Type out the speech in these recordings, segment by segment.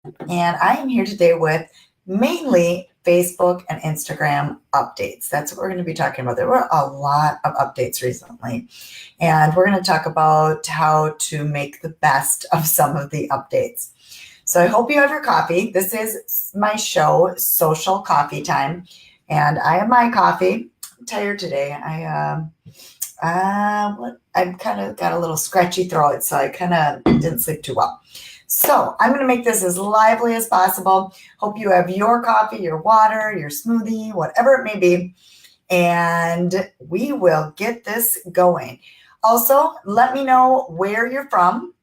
and I am here today with mainly Facebook and Instagram updates. That's what we're going to be talking about. There were a lot of updates recently, and we're going to talk about how to make the best of some of the updates. So I hope you have your coffee. This is my show, Social Coffee Time, and I have my coffee. I'm tired today. I've kind of got a little scratchy throat, so I kind of didn't sleep too well. So I'm going to make this as lively as possible. Hope you have your coffee, your water, your smoothie, whatever it may be, and we will get this going. Also, let me know where you're from.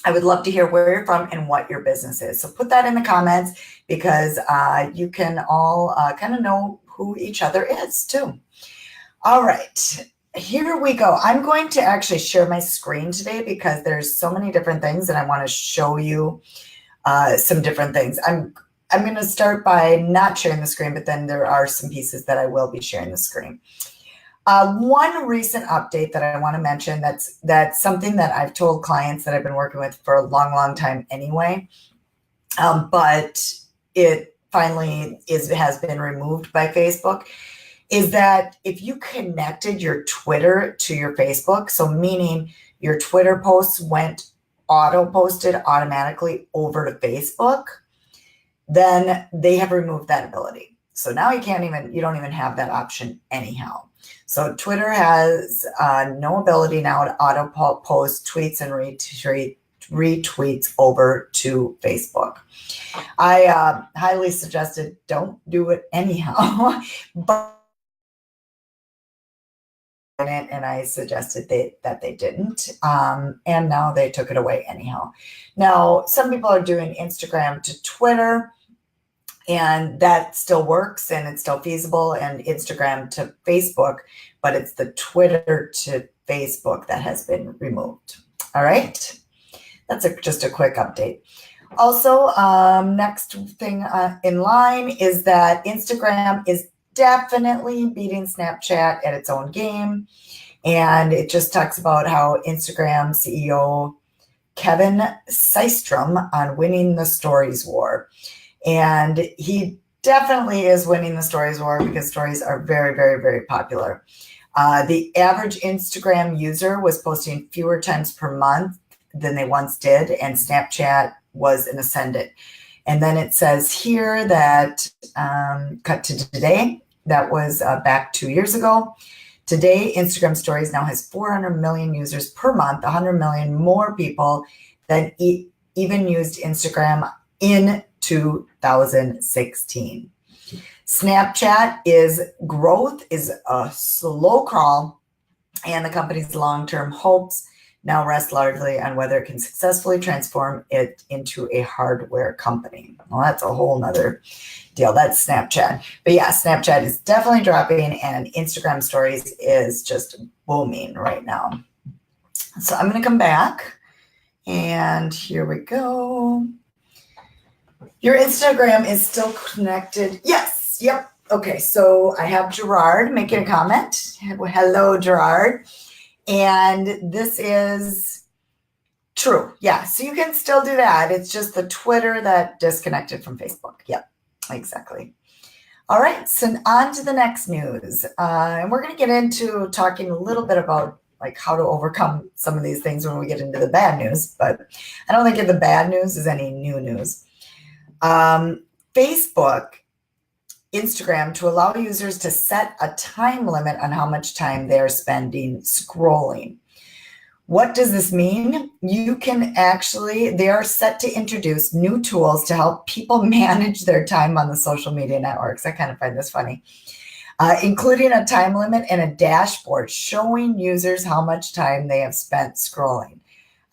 I would love to hear where you're from and what your business is. So put that in the comments because you can all kind of know who each other is too. All right. Here we go. I'm going to actually share my screen today because there's so many different things and I want to show you some different things. I'm going to start by not sharing the screen, but then there are some pieces that I will be sharing the screen. One recent update that I want to mention that's something that I've told clients that I've been working with for a long, long time anyway, but it finally has been removed by Facebook, is that if you connected your Twitter to your Facebook, so meaning your Twitter posts went auto-posted automatically over to Facebook, then they have removed that ability. So now you don't even have that option anyhow. So Twitter has no ability now to auto-post tweets and retweets over to Facebook. I highly suggested don't do it anyhow, but and I suggested that they didn't, and now they took it away anyhow. Now, some people are doing Instagram to Twitter, and that still works, and it's still feasible, and Instagram to Facebook, but it's the Twitter to Facebook that has been removed. All right, that's just a quick update. Also, next thing in line is that Instagram is definitely beating Snapchat at its own game. And it just talks about how Instagram CEO Kevin Systrom on winning the stories war. And he definitely is winning the stories war because stories are very, very, very popular. The average Instagram user was posting fewer times per month than they once did, and Snapchat was an ascendant. And then it says here that cut to today, that was back 2 years ago. Today, Instagram Stories now has 400 million users per month, 100 million more people than even used Instagram in 2016. Snapchat growth is a slow crawl, and the company's long-term hopes now rest largely on whether it can successfully transform it into a hardware company. Well, that's a whole nother deal. That's Snapchat. But yeah, Snapchat is definitely dropping, and Instagram Stories is just booming right now. So I'm going to come back, and here we go. Your Instagram is still connected. Yes. Yep. Okay. So I have Gerard making a comment. Hello, Gerard. And this is true. Yeah. So you can still do that. It's just the Twitter that disconnected from Facebook. Yep. Exactly. All right. So on to the next news. And we're going to get into talking a little bit about like how to overcome some of these things when we get into the bad news. But I don't think the bad news is any new news. Facebook, Instagram, to allow users to set a time limit on how much time they're spending scrolling. What does this mean? They are set to introduce new tools to help people manage their time on the social media networks. I kind of find this funny. Including a time limit and a dashboard showing users how much time they have spent scrolling.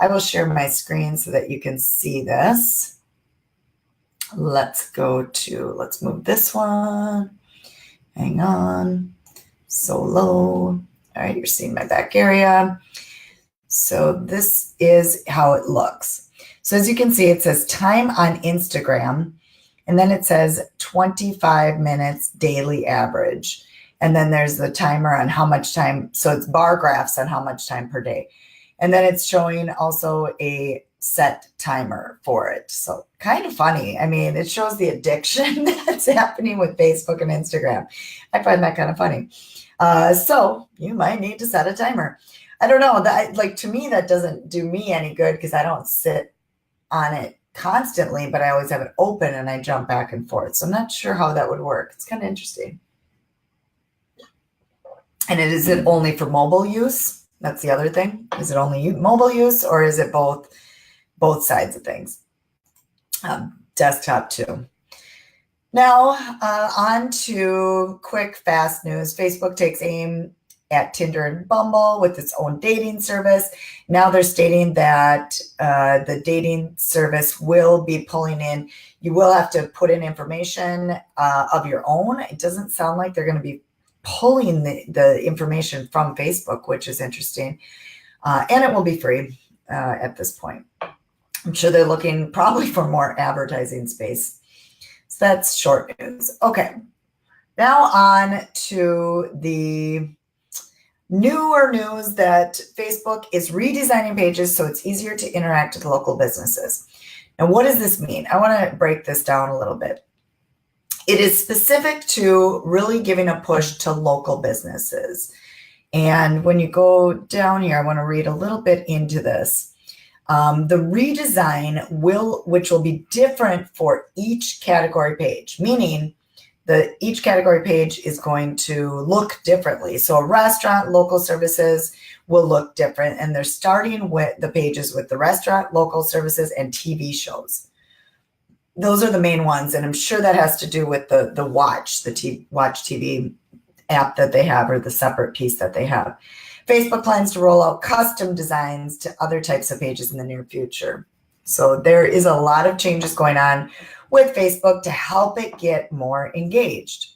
I will share my screen so that you can see this. Let's move this one. Hang on. So low. All right, you're seeing my back area. So this is how it looks. So as you can see, it says time on Instagram, and then it says 25 minutes daily average. And then there's the timer on how much time. So it's bar graphs on how much time per day. And then it's showing also a set timer for it. So kind of funny. I mean, it shows the addiction that's happening with Facebook and Instagram. I find that kind of funny. So you might need to set a timer. I don't know, that, like, to me, that doesn't do me any good because I don't sit on it constantly, but I always have it open and I jump back and forth. So I'm not sure how that would work. It's kind of interesting. And is it only for mobile use? That's the other thing. Is it only mobile use, or is it both sides of things? Desktop too. Now, on to quick, fast news. Facebook takes aim at Tinder and Bumble with its own dating service. Now they're stating that the dating service will be pulling in. You will have to put in information of your own. It doesn't sound like they're going to be pulling the information from Facebook, which is interesting. And it will be free at this point. I'm sure they're looking probably for more advertising space. So that's short news. Okay, now on to the newer news that Facebook is redesigning pages so it's easier to interact with local businesses. Now, what does this mean? I want to break this down a little bit. It is specific to really giving a push to local businesses. And when you go down here, I want to read a little bit into this. The redesign which will be different for each category page, meaning each category page is going to look differently. So a restaurant, local services will look different. And they're starting with the pages with the restaurant, local services, and TV shows. Those are the main ones. And I'm sure that has to do with the Watch TV app that they have, or the separate piece that they have. Facebook plans to roll out custom designs to other types of pages in the near future. So there is a lot of changes going on with Facebook to help it get more engaged.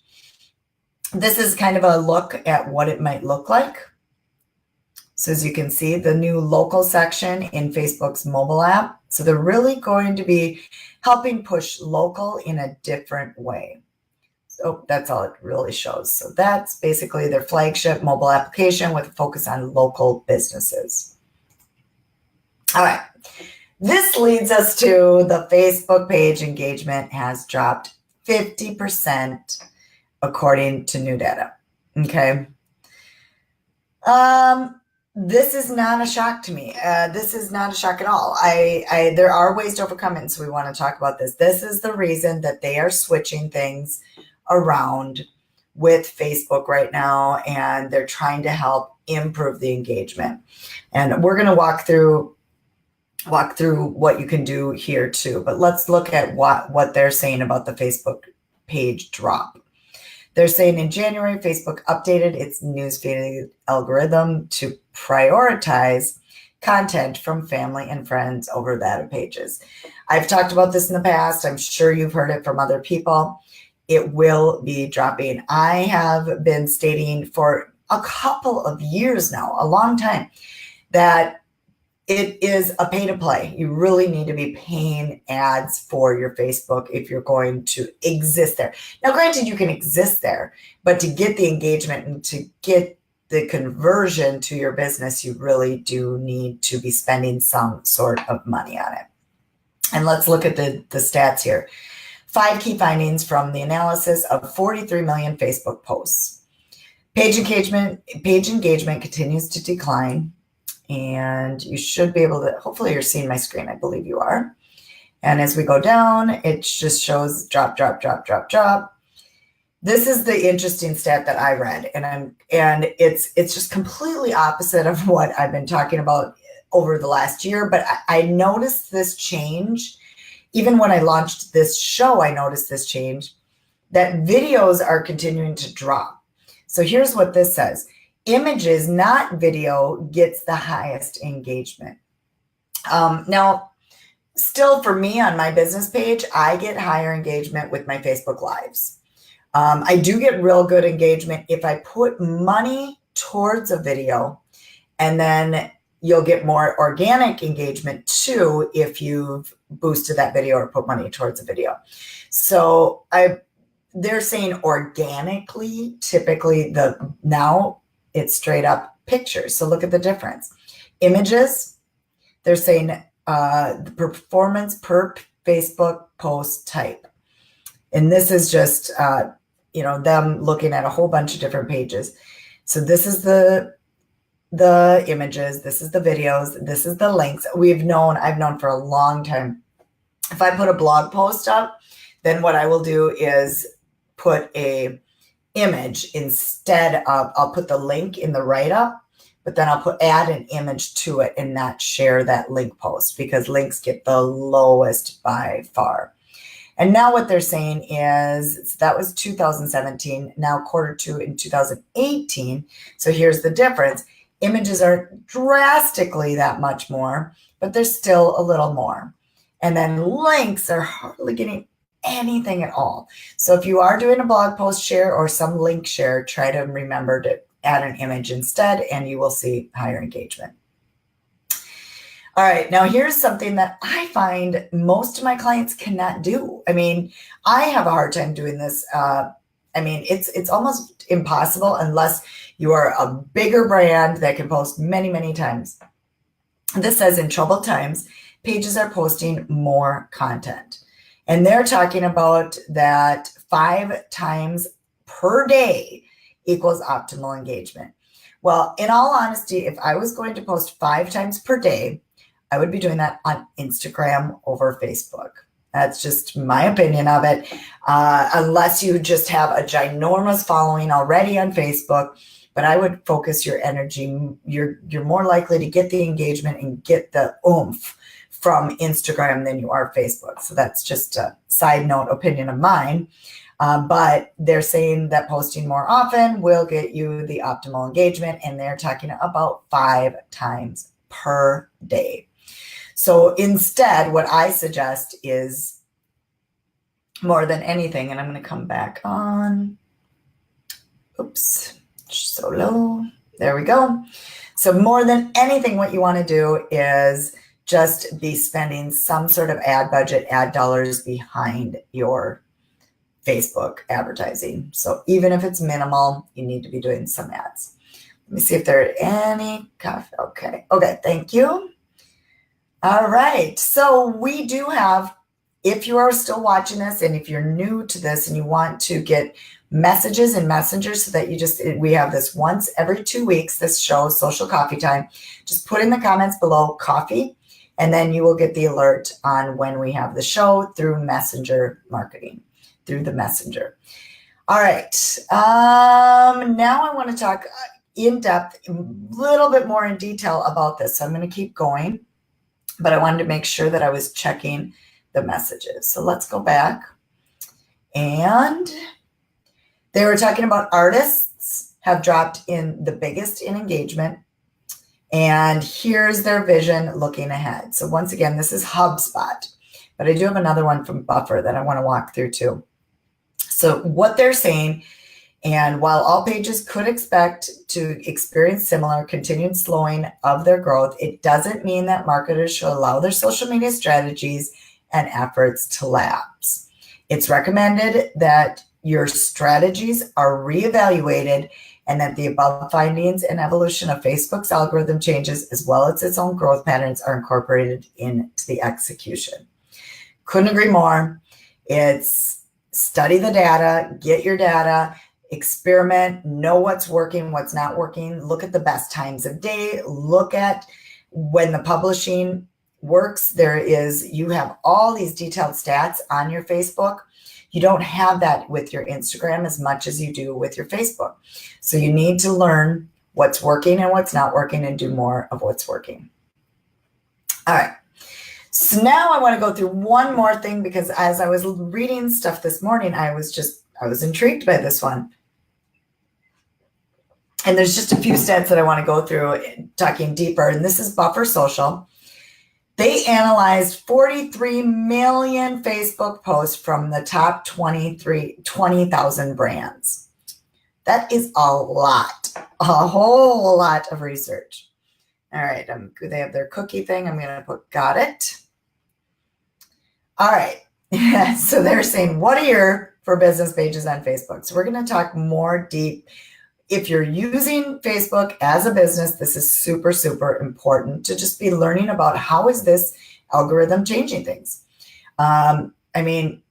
This is kind of a look at what it might look like. So as you can see, the new local section in Facebook's mobile app. So they're really going to be helping push local in a different way. So that's all it really shows. So that's basically their flagship mobile application with a focus on local businesses. All right. This leads us to the Facebook page engagement has dropped 50% according to new data. Okay. This is not a shock to me. This is not a shock at all. There are ways to overcome it, and so we want to talk about this. This is the reason that they are switching things around with Facebook right now, and they're trying to help improve the engagement. And we're going to walk through what you can do here too. But let's look at what they're saying about the Facebook page drop. They're saying in January, Facebook updated its newsfeed algorithm to prioritize content from family and friends over that of pages. I've talked about this in the past. I'm sure you've heard it from other people. It will be dropping. I have been stating for a couple of years now, a long time, that it is a pay to play. You really need to be paying ads for your Facebook if you're going to exist there. Now, granted, you can exist there, but to get the engagement and to get the conversion to your business, you really do need to be spending some sort of money on it. And let's look at the stats here. 5 key findings from the analysis of 43 million Facebook posts. Page engagement continues to decline. And you should be able to, hopefully you're seeing my screen. I believe you are. And as we go down, it just shows drop, drop, drop, drop, drop. This is the interesting stat that I read. And it's just completely opposite of what I've been talking about over the last year. But I noticed this change. Even when I launched this show, I noticed this change, that videos are continuing to drop. So here's what this says. Images, not video, gets the highest engagement. Now, still for me on my business page, I get higher engagement with my Facebook Lives. I do get real good engagement if I put money towards a video, and then you'll get more organic engagement too if you've boosted that video or put money towards a video. So they're saying organically, typically now it's straight up pictures. So look at the difference. Images, they're saying the performance per Facebook post type. And this is just, them looking at a whole bunch of different pages. So this is the images, this is the videos, this is the links. I've known for a long time, if I put a blog post up, then what I will do is put a image instead of, I'll put the link in the write-up, but then I'll add an image to it and not share that link post, because links get the lowest by far. And now what they're saying is, that was 2017, now Q2 in 2018. So here's the difference. Images aren't drastically that much more, but there's still a little more. And then links are hardly getting anything at all. So if you are doing a blog post share or some link share, try to remember to add an image instead, and you will see higher engagement. All right, now here's something that I find most of my clients cannot do. I mean, I have a hard time doing this. It's almost impossible unless you are a bigger brand that can post many, many times. This says in troubled times, pages are posting more content. And they're talking about that 5 times per day equals optimal engagement. Well, in all honesty, if I was going to post 5 times per day, I would be doing that on Instagram over Facebook. That's just my opinion of it. Unless you just have a ginormous following already on Facebook, but I would focus your energy. You're more likely to get the engagement and get the oomph from Instagram than you are Facebook. So that's just a side note opinion of mine. But they're saying that posting more often will get you the optimal engagement, and they're talking about 5 times per day. So instead, what I suggest is, more than anything, and I'm going to come back on. Oops, so low. There we go. So more than anything, what you want to do is just be spending some sort of ad budget, ad dollars behind your Facebook advertising. So even if it's minimal, you need to be doing some ads. Let me see if there are any. Okay, thank you. All right, so we do have, if you are still watching this and if you're new to this and you want to get messages in Messenger so that we have this once every 2 weeks, this show, Social Coffee Time, just put in the comments below coffee, and then you will get the alert on when we have the show through Messenger marketing, through the Messenger. All right, now I want to talk in depth, a little bit more in detail about this. So I'm going to keep going, but I wanted to make sure that I was checking the messages. So let's go back. And they were talking about artists have dropped in the biggest in engagement. And here's their vision looking ahead. So once again, this is HubSpot, but I do have another one from Buffer that I want to walk through too. So what they're saying, and while all pages could expect to experience similar continued slowing of their growth, it doesn't mean that marketers should allow their social media strategies and efforts to lapse. It's recommended that your strategies are reevaluated and that the above findings and evolution of Facebook's algorithm changes, as well as its own growth patterns, are incorporated into the execution. Couldn't agree more. It's study the data, get your data, experiment, know what's working, what's not working, look at the best times of day, look at when the publishing works. You have all these detailed stats on your Facebook. You don't have that with your Instagram as much as you do with your Facebook. So you need to learn what's working and what's not working and do more of what's working. All right. So now I want to go through one more thing, because as I was reading stuff this morning, I was intrigued by this one. And there's just a few stats that I want to go through talking deeper. And this is Buffer Social. They analyzed 43 million Facebook posts from the top 20,000 brands. That is a lot, a whole lot of research. All right, they have their cookie thing. I'm going to put got it. All right, so they're saying, what are your for business pages on Facebook? So we're going to talk more deep. If you're using Facebook as a business, this is super, super important to just be learning about how is this algorithm changing things. I mean,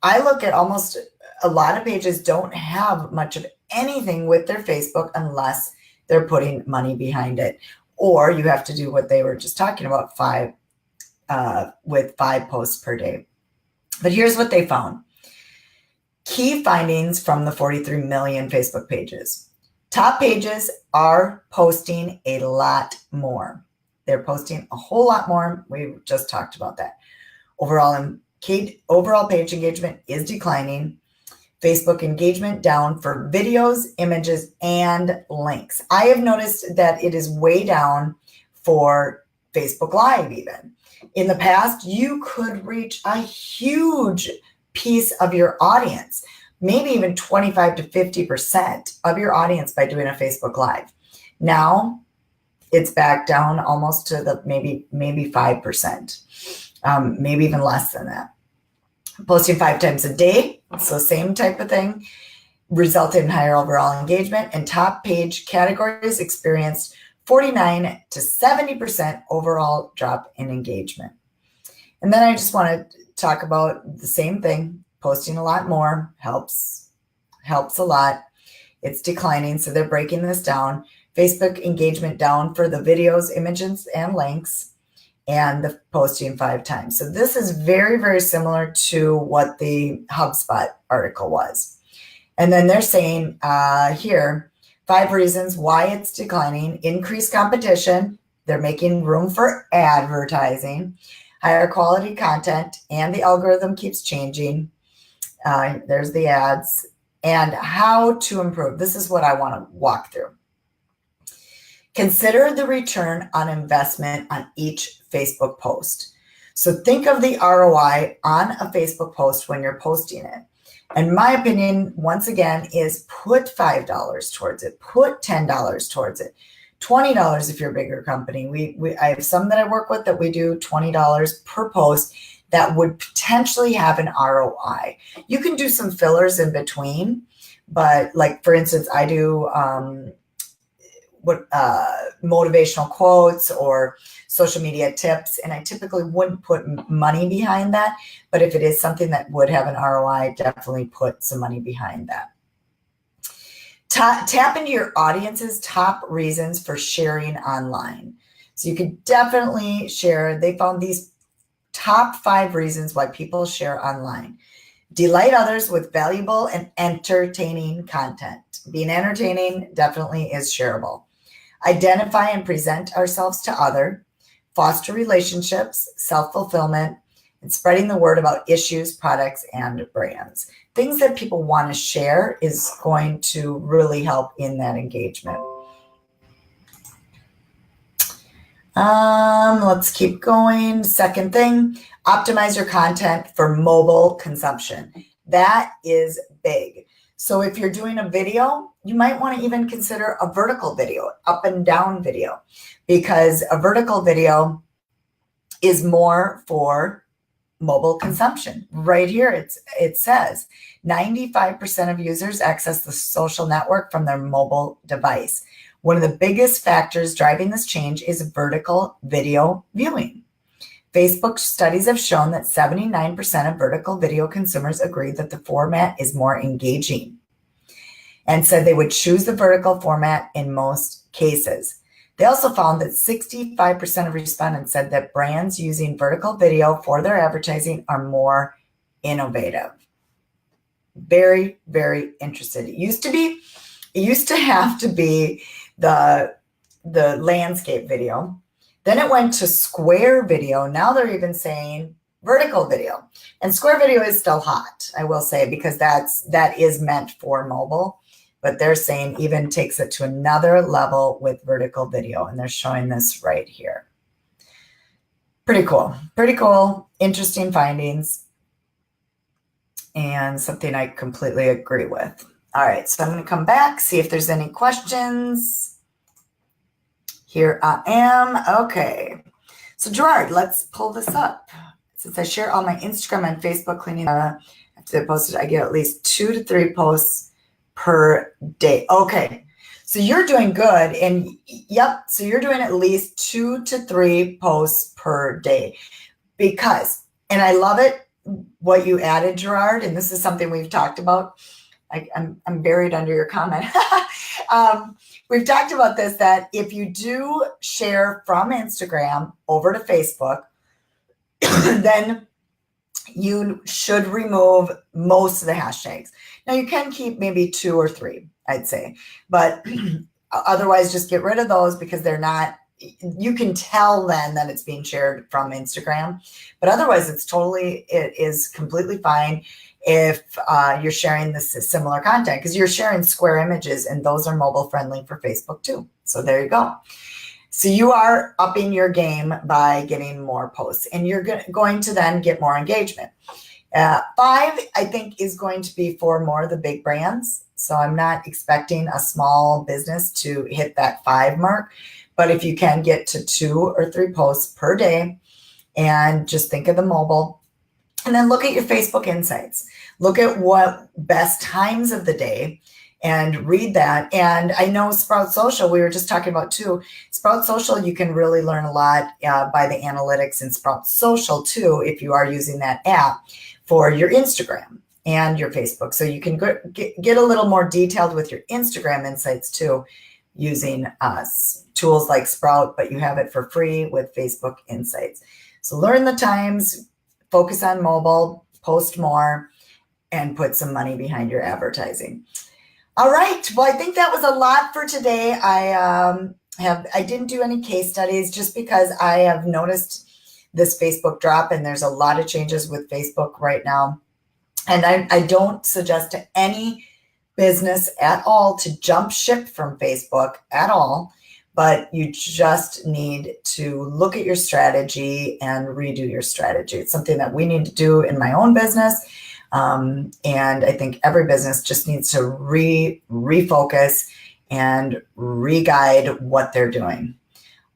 I look at almost a lot of pages don't have much of anything with their Facebook unless they're putting money behind it. Or you have to do what they were just talking about, with 5 posts per day. But here's what they found. Key findings from the 43 million Facebook pages. Top pages are posting a lot more. They're posting a whole lot more. We just talked about that. Overall page engagement is declining. Facebook engagement down for videos, images, and links. I have noticed that it is way down for Facebook Live even. In the past, you could reach a huge piece of your audience, maybe even 25 to 50% of your audience by doing a Facebook Live. Now, it's back down almost to the maybe 5%, maybe even less than that. Posting 5 times a day, so same type of thing, resulted in higher overall engagement, and top page categories experienced 49 to 70% overall drop in engagement. And then I just want to talk about the same thing. Posting a lot more helps a lot. It's declining, so they're breaking this down. Facebook engagement down for the videos, images, and links, and the posting 5 times. So this is very, very similar to what the HubSpot article was. And then they're saying here, 5 reasons why it's declining: increased competition, they're making room for advertising, higher quality content, and the algorithm keeps changing. There's the ads, and how to improve. This is what I want to walk through. Consider the return on investment on each Facebook post. So think of the ROI on a Facebook post when you're posting it. And my opinion, once again, is put $5 towards it, put $10 towards it, $20 if you're a bigger company. I have some that I work with that we do $20 per post that would potentially have an ROI. You can do some fillers in between, but like, for instance, I do motivational quotes or social media tips, and I typically wouldn't put money behind that, but if it is something that would have an ROI, definitely put some money behind that. Tap into your audience's top reasons for sharing online. So you could definitely share. They found these top 5 reasons why people share online. Delight others with valuable and entertaining content. Being entertaining definitely is shareable. Identify and present ourselves to others. Foster relationships, self-fulfillment, and spreading the word about issues, products, and brands. Things that people want to share is going to really help in that engagement. Let's keep going. Second thing, optimize your content for mobile consumption. That is big. So if you're doing a video, you might want to even consider a vertical video, up and down video, because a vertical video is more for mobile consumption. Right here, it says 95% of users access the social network from their mobile device. One of the biggest factors driving this change is vertical video viewing. Facebook studies have shown that 79% of vertical video consumers agree that the format is more engaging and said they would choose the vertical format in most cases. They also found that 65% of respondents said that brands using vertical video for their advertising are more innovative. Very, very interested. It used to have to be the landscape video. Then it went to square video. Now they're even saying vertical video. And square video is still hot, I will say, because that is meant for mobile. But they're saying even takes it to another level with vertical video. And they're showing this right here. Pretty cool. Pretty cool. Interesting findings. And something I completely agree with. All right, so I'm going to come back, see if there's any questions. Here I am. Okay. So Gerard, let's pull this up. Since I share all my Instagram and Facebook cleaning, after they posted, I get at least 2 to 3 posts per day. Okay. So you're doing good. And yep, so you're doing at least 2 to 3 posts per day because, and I love it, what you added, Gerard, and this is something we've talked about. I'm buried under your comment. We've talked about this, that if you do share from Instagram over to Facebook, then you should remove most of the hashtags. Now you can keep maybe 2 or 3, I'd say, but otherwise just get rid of those because they're not, you can tell then that it's being shared from Instagram, but otherwise it is completely fine if you're sharing this similar content, because you're sharing square images and those are mobile friendly for Facebook too. So there you go. So you are upping your game by getting more posts, and you're going to then get more engagement. 5, I think, is going to be for more of the big brands. So I'm not expecting a small business to hit that 5 mark, but if you can get to 2 or 3 posts per day, and just think of the mobile, and then look at your Facebook insights. Look at what best times of the day and read that. And I know Sprout Social, we were just talking about too. Sprout Social, you can really learn a lot by the analytics in Sprout Social too, if you are using that app for your Instagram and your Facebook. So you can get a little more detailed with your Instagram insights too, using tools like Sprout, but you have it for free with Facebook Insights. So learn the times, focus on mobile, post more, and put some money behind your advertising. All right. Well, I think that was a lot for today. I didn't do any case studies just because I have noticed this Facebook drop, and there's a lot of changes with Facebook right now. And I don't suggest to any business at all to jump ship from Facebook at all, but you just need to look at your strategy and redo your strategy. It's something that we need to do in my own business. And I think every business just needs to refocus and re-guide what they're doing.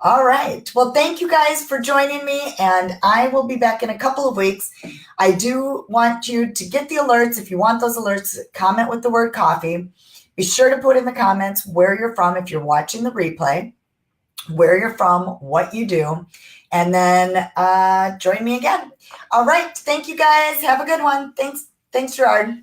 All right. Well, thank you guys for joining me, and I will be back in a couple of weeks. I do want you to get the alerts. If you want those alerts, comment with the word coffee. Be sure to put in the comments where you're from if you're watching the replay, where you're from, what you do, and then join me again. All right. Thank you guys. Have a good one. Thanks, Gerard.